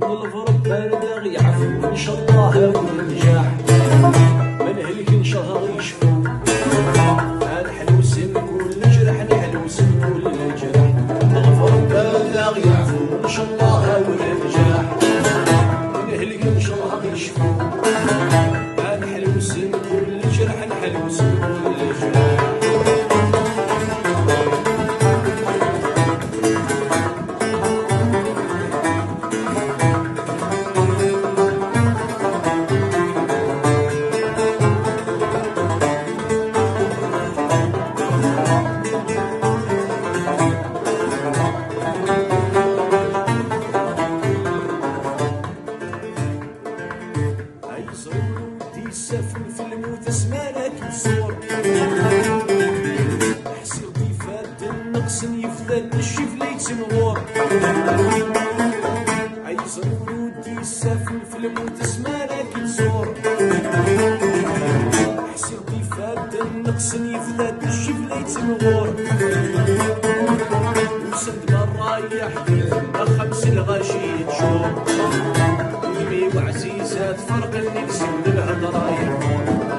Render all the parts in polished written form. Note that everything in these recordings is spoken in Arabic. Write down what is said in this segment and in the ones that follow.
نلفرق بارد يعفو ان شاء الله وننجح من هلك ان شاء الله يشفو الحلو سن كل جرح الحلو سن كل جرح نلفرق بارد يعفو ان شاء الله وننجح من هلك ان شاء الله يشفو الحلو سن كل جرح الحلو سن كل جرح يسافر في الموت اسمانك الصور حسير ضيفات النقص يفداد الشفلة يتنغور عايز الورود يسافر في الموت اسمانك الصور حسير ضيفات النقص يفداد الشفلة يتنغور وسند مرايح خمس الغاشي تشور وعزيزات فرق النفس من الهضرايا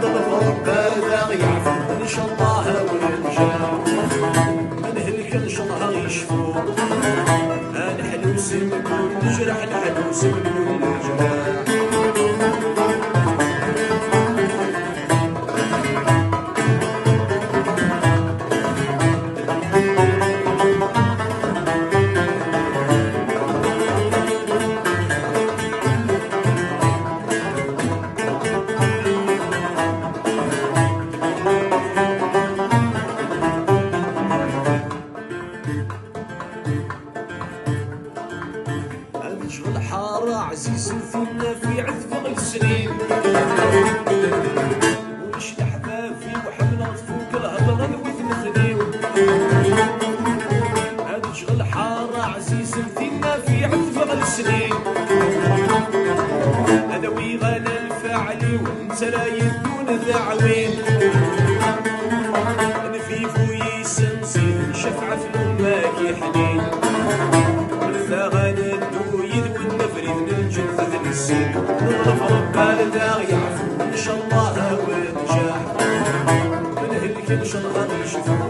نظفر بارد يعفو ان شاء الله وننجح من هلك ان شاء الله يشفو الحلو سن كل جرح الحلو سن كل جرح شغل حارة عزيز فينا في عذب السنين ونش لحبابي وحملة فوق الهضرة وثن ثنين هذا شغل حارة عزيز فينا في عذب السنين أنا ويغانا الفاعلي وانت لا يكون ذا عوين أنا في فوي سنسين شفعة في الأمة حنين والثغانة نظفر بارد يعفو ان شاء الله وننجح من هلك ان شاء الله يشفو